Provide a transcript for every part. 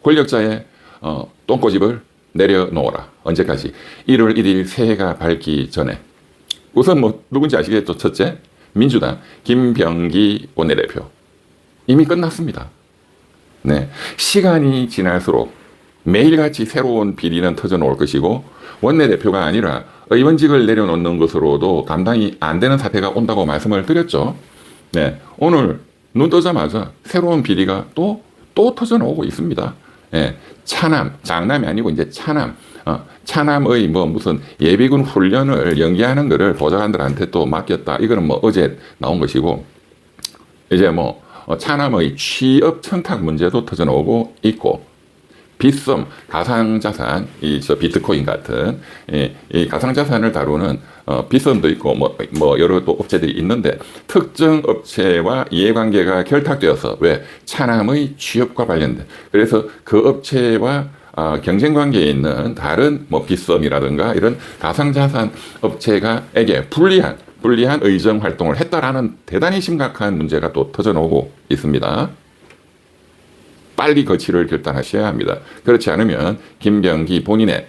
권력자의 똥꼬집을 내려놓아라. 언제까지? 1월 1일 새해가 밝기 전에. 우선 뭐 누군지 아시겠죠? 첫째, 민주당 김병기 원내대표. 이미 끝났습니다. 네, 시간이 지날수록 매일같이 새로운 비리는 터져나올 것이고 원내대표가 아니라 의원직을 내려놓는 것으로도 감당이 안 되는 사태가 온다고 말씀을 드렸죠. 네, 오늘 눈 뜨자마자 새로운 비리가 또 터져나오고 있습니다. 예, 차남, 장남이 아니고 이제 차남, 차남의 뭐 무슨 예비군 훈련을 연기하는 거를 보좌관들한테 또 맡겼다. 이거는 뭐 어제 나온 것이고, 이제 뭐 차남의 취업 청탁 문제도 터져나오고 있고, 빗썸, 가상자산, 저 비트코인 같은 이 가상자산을 다루는 빗썸도 있고 뭐 여러 또 업체들이 있는데 특정 업체와 이해관계가 결탁되어서 왜 차남의 취업과 관련된 그래서 그 업체와 경쟁 관계에 있는 다른 뭐 빗썸이라든가 이런 가상자산 업체가에게 불리한 의정 활동을 했다라는 대단히 심각한 문제가 또 터져나오고 있습니다. 빨리 거취를 결단하셔야 합니다. 그렇지 않으면 김병기 본인의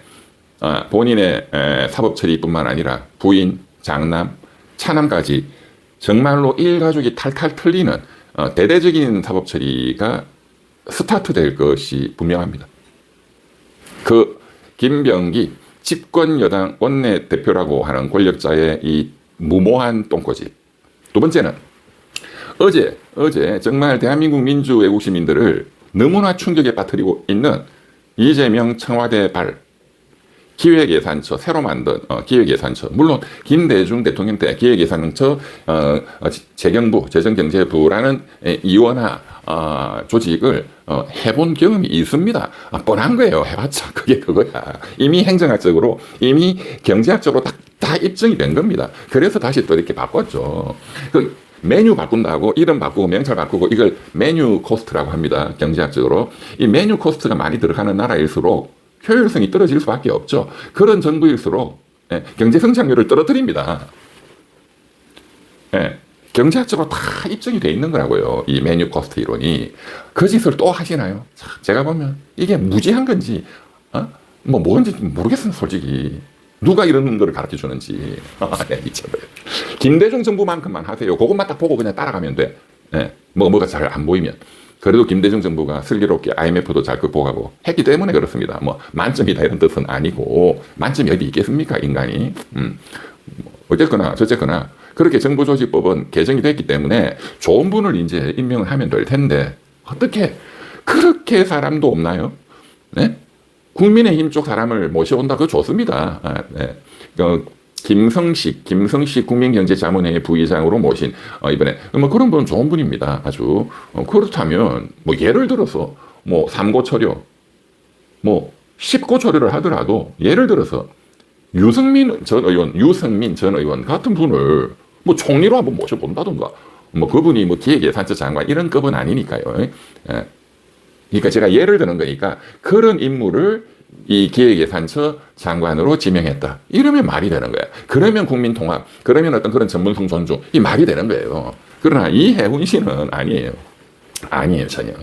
사법 처리뿐만 아니라 부인, 장남, 차남까지 정말로 일가족이 탈탈 털리는 대대적인 사법 처리가 스타트될 것이 분명합니다. 그 김병기 집권 여당 원내대표라고 하는 권력자의 이 무모한 똥꼬집. 두 번째는 어제 정말 대한민국 민주애국 시민들을 너무나 충격에 빠뜨리고 있는 이재명 청와대 발 기획예산처 새로 만든 기획예산처 물론 김대중 대통령 때 기획예산처 재경부 재정경제부라는 이원화 조직을 해본 경험이 있습니다. 뻔한 거예요. 해봤자 그게 그거야. 이미 행정학적으로 이미 경제학적으로 다 입증이 된 겁니다. 그래서 다시 또 이렇게 바꿨죠. 메뉴 바꾼다고 이름 바꾸고 명찰 바꾸고 이걸 메뉴 코스트라고 합니다. 경제학적으로. 이 메뉴 코스트가 많이 들어가는 나라일수록 효율성이 떨어질 수밖에 없죠. 그런 정부일수록 경제 성장률을 떨어뜨립니다. 경제학적으로 다 입증이 돼 있는 거라고요. 이 메뉴 코스트 이론이. 그 짓을 또 하시나요? 제가 보면 이게 무지한 건지 뭔지 모르겠어요. 솔직히. 누가 이런 거를 가르쳐 주는지. 미쳐버려. 김대중 정부만큼만 하세요. 그것만 딱 보고 그냥 따라가면 돼. 뭐가 잘 안 보이면. 그래도 김대중 정부가 슬기롭게 IMF도 잘 극복하고 했기 때문에 그렇습니다. 뭐 만점이다 이런 뜻은 아니고 만점이 어디 있겠습니까 인간이. 어쨌거나 저쨌거나 그렇게 정부조직법은 개정이 됐기 때문에 좋은 분을 이제 임명을 하면 될 텐데 어떻게 그렇게 사람도 없나요? 네? 국민의힘 쪽 사람을 모셔온다. 그거 좋습니다. 김성식 국민경제자문회의 부의장으로 모신 이번에 뭐 그런 분은 좋은 분입니다. 아주 그렇다면 뭐 예를 들어서 뭐 3고 처료 뭐 10고 처료를 하더라도 예를 들어서 유승민 전 의원 같은 분을 뭐 총리로 한번 모셔본다든가 뭐 그분이 뭐 기획예산처 장관 이런 급은 아니니까요. 그러니까 제가 예를 드는 거니까 그런 인물을 이 기획예산처 장관으로 지명했다. 이러면 말이 되는 거야. 그러면 국민통합, 그러면 어떤 그런 전문성 존중, 이 말이 되는 거예요. 그러나 이해훈 씨는 아니에요. 아니에요, 전혀.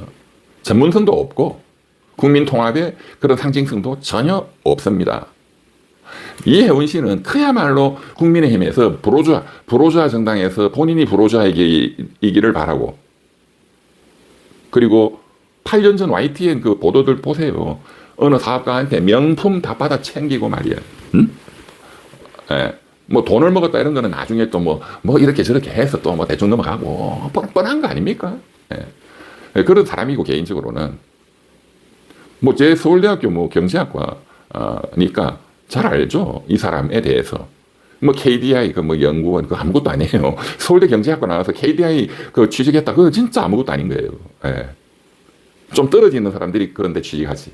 전문성도 없고 국민통합의 그런 상징성도 전혀 없습니다. 이해훈 씨는 그야말로 국민의힘에서 브로주아 정당에서 본인이 브로주아이기를 바라고 그리고 8년 전 YTN 그 보도들 보세요. 어느 사업가한테 명품 다 받아 챙기고 말이야. 응? 뭐 돈을 먹었다 이런 거는 나중에 또 뭐 이렇게 저렇게 해서 또 뭐 대충 넘어가고 뻔한 거 아닙니까? 그런 사람이고 개인적으로는 뭐 제 서울대학교 뭐 경제학과니까 잘 알죠. 이 사람에 대해서. 뭐 KDI 그 뭐 연구원 그 아무것도 아니에요. 서울대 경제학과 나와서 KDI 그 취직했다. 그거 진짜 아무것도 아닌 거예요. 좀 떨어지는 사람들이 그런데 취직하지.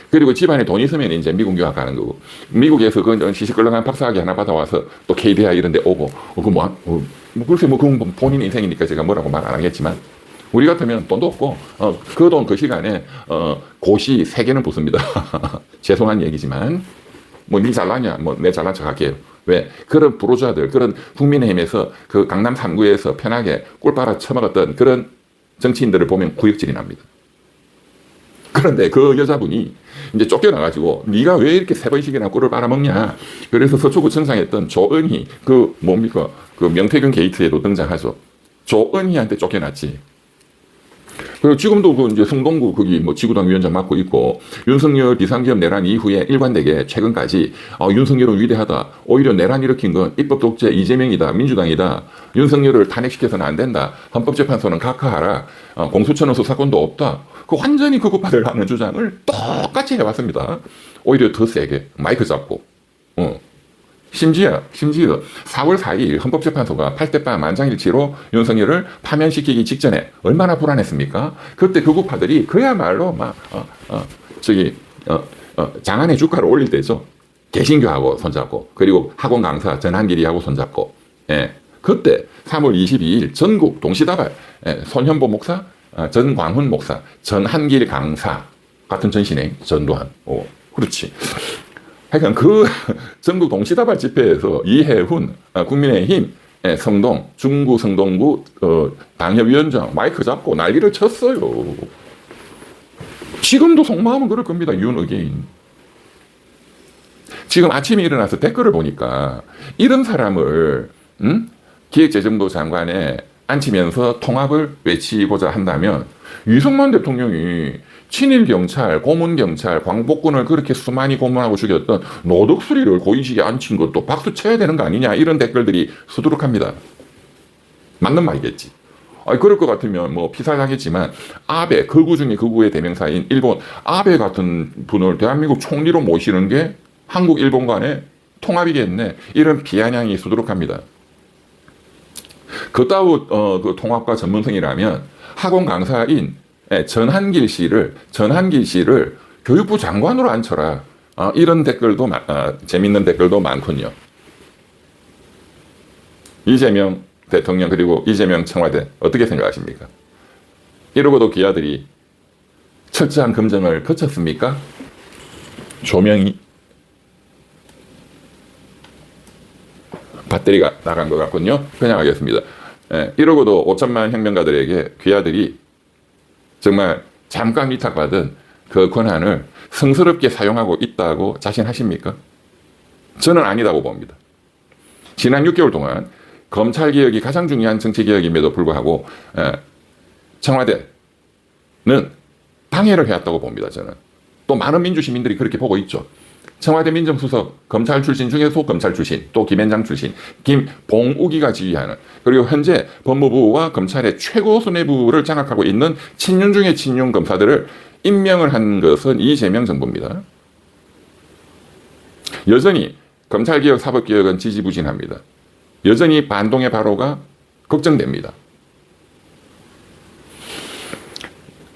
그리고 집안에 돈 있으면 이제 미국 유학 가는 거고, 미국에서 그 시시껄렁한 박사학위 하나 받아와서 또 KDI 이런 데 오고, 글쎄 그건 본인 인생이니까 제가 뭐라고 말 안 하겠지만, 우리 같으면 돈도 없고, 그 돈 그 시간에, 고시 3개는 붙습니다. 죄송한 얘기지만, 뭐 니 잘나냐, 뭐 내 잘난 척 할게요. 왜? 그런 부르주아들, 그런 국민의힘에서 그 강남 3구에서 편하게 꿀 빨아 처먹었던 그런 정치인들을 보면 구역질이 납니다. 그런데 그 여자분이 이제 쫓겨나가지고 네가 왜 이렇게 세 번씩이나 꿀을 빨아먹냐. 그래서 서초구청장 했던 조은희 그 뭡니까 그 명태균 게이트에도 등장하죠. 조은희한테 쫓겨났지. 그리고 지금도 그 이제 성동구 거기 뭐 지구당 위원장 맡고 있고 윤석열 비상기업 내란 이후에 일관되게 최근까지 윤석열은 위대하다. 오히려 내란 일으킨 건 입법 독재 이재명이다. 민주당이다. 윤석열을 탄핵시켜서는 안 된다. 헌법재판소는 각하하라. 공수처는 수사권도 없다. 그 완전히 극우파들 하는 주장을 똑같이 해왔습니다. 오히려 더 세게 마이크 잡고. 심지어 4월 4일 헌법재판소가 8대8 만장일치로 윤석열을 파면시키기 직전에 얼마나 불안했습니까? 그때 극우파들이 그야말로 막 장안의 주가를 올릴 때죠. 개신교하고 손잡고 그리고 학원 강사 전한길이하고 손잡고 그때 3월 22일 전국 동시다발 손현보 목사 전광훈 목사 전한길 강사 같은 전신에 전두환 그렇지. 하여간 그 전국 동시다발 집회에서 이해훈 국민의힘 성동 중구 성동구 당협위원장 마이크 잡고 난리를 쳤어요. 지금도 속마음은 그럴 겁니다. 윤의계인. 지금 아침에 일어나서 댓글을 보니까 이런 사람을 기획재정부 장관에 앉히면서 통합을 외치고자 한다면 이승만 대통령이 친일 경찰, 고문 경찰, 광복군을 그렇게 수많이 고문하고 죽였던 노덕수리를 고위직에 앉힌 것도 박수 쳐야 되는 거 아니냐 이런 댓글들이 수두룩합니다. 맞는 말이겠지. 그럴 것 같으면 뭐 피살하겠지만 아베 극우 중에 극우의 대명사인 일본 아베 같은 분을 대한민국 총리로 모시는 게 한국 일본 간의 통합이겠네 이런 비아냥이 수두룩합니다. 그따위 그 통합과 전문성이라면 학원 강사인 전한길 씨를 교육부 장관으로 앉혀라. 이런 댓글도 재밌는 댓글도 많군요. 이재명 대통령 그리고 이재명 청와대 어떻게 생각하십니까? 이러고도 기아들이 철저한 검증을 거쳤습니까? 조명이 배터리가 나간 것 같군요. 그냥 하겠습니다. 이러고도 5천만 혁명가들에게 귀하들이 정말 잠깐 위탁받은 그 권한을 성스럽게 사용하고 있다고 자신하십니까? 저는 아니다고 봅니다. 지난 6개월 동안 검찰개혁이 가장 중요한 정치개혁임에도 불구하고 청와대는 방해를 해왔다고 봅니다. 저는. 또 많은 민주시민들이 그렇게 보고 있죠. 청와대 민정수석, 검찰 출신 중에서 검찰 출신, 또 김앤장 출신, 김봉욱이가 지휘하는 그리고 현재 법무부와 검찰의 최고 수뇌부를 장악하고 있는 친윤 중의 친윤 검사들을 임명을 한 것은 이재명 정부입니다. 여전히 검찰개혁, 사법개혁은 지지부진합니다. 여전히 반동의 발호가 걱정됩니다.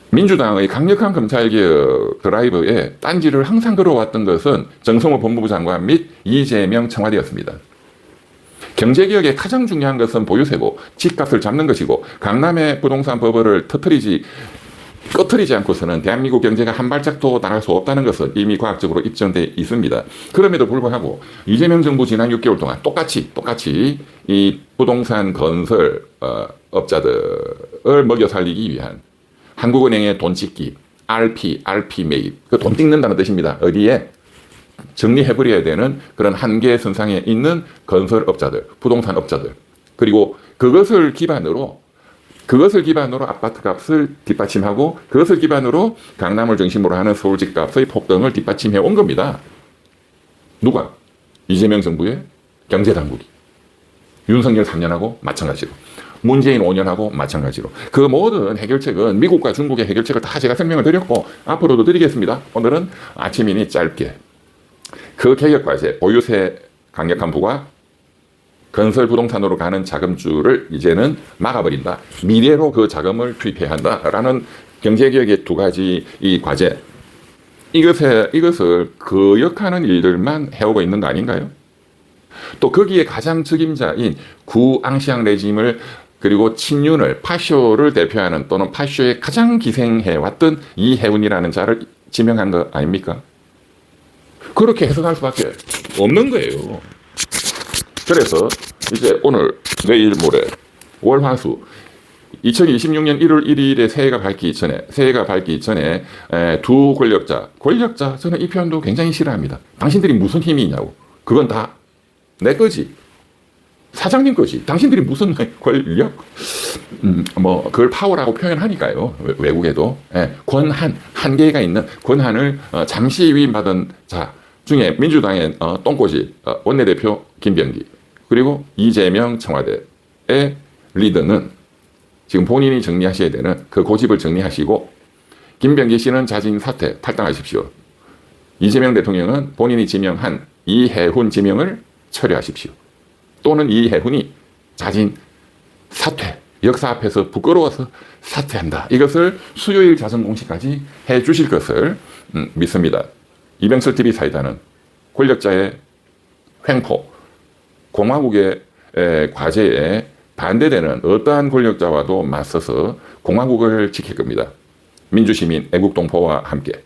민주당의 강력한 검찰개혁 드라이브에 딴지를 항상 걸어왔던 것은 정성호 법무부 장관 및 이재명 청와대였습니다. 경제개혁의 가장 중요한 것은 보유세고 집값을 잡는 것이고 강남의 부동산 버블을 꺼트리지 않고서는 대한민국 경제가 한 발짝도 나갈 수 없다는 것은 이미 과학적으로 입증되어 있습니다. 그럼에도 불구하고 이재명 정부 지난 6개월 동안 똑같이 이 부동산 건설 업자들을 먹여 살리기 위한 한국은행의 돈 찍기, RP 매입, 그 돈 찍는다는 뜻입니다. 어디에? 정리해버려야 되는 그런 한계 선상에 있는 건설업자들, 부동산 업자들. 그리고 그것을 기반으로 아파트 값을 뒷받침하고 그것을 기반으로 강남을 중심으로 하는 서울 집값의 폭등을 뒷받침해 온 겁니다. 누가? 이재명 정부의 경제당국이. 윤석열 3년하고 마찬가지로. 문재인 5년하고 마찬가지로. 그 모든 해결책은 미국과 중국의 해결책을 다 제가 설명을 드렸고 앞으로도 드리겠습니다. 오늘은 아침이니 짧게. 그 개혁과제, 보유세 강력한 부과 건설 부동산으로 가는 자금줄을 이제는 막아버린다. 미래로 그 자금을 투입해야 한다라는 경제개혁의 두 가지 이 과제. 이것을 거역하는 일들만 해오고 있는 거 아닌가요? 또 거기에 가장 적임자인 구앙시앙 레짐을 그리고 친윤을 파쇼를 대표하는 또는 파쇼에 가장 기생해왔던 이해운이라는 자를 지명한 거 아닙니까? 그렇게 해석할 수밖에 없는 거예요. 그래서 이제 오늘, 내일, 모레, 월, 화, 수 2026년 1월 1일에 새해가 밝기 전에 두 권력자, 저는 이 표현도 굉장히 싫어합니다. 당신들이 무슨 힘이 있냐고. 그건 다 내 거지. 사장님 거지. 당신들이 무슨 권력? 뭐 그걸 파워라고 표현하니까요. 외국에도 한계가 있는 권한을 잠시 위임받은 자 중에 민주당의 똥꼬지 원내대표 김병기 그리고 이재명 청와대의 리더는 지금 본인이 정리하셔야 되는 그 고집을 정리하시고 김병기 씨는 자진 사퇴 탈당하십시오. 이재명 대통령은 본인이 지명한 이해훈 지명을 철회하십시오. 또는 이해훈이 자진 사퇴, 역사 앞에서 부끄러워서 사퇴한다. 이것을 수요일 자정 공시까지 해 주실 것을 믿습니다. 이병철 TV 사이다는 권력자의 횡포, 공화국의 과제에 반대되는 어떠한 권력자와도 맞서서 공화국을 지킬 겁니다. 민주시민 애국동포와 함께.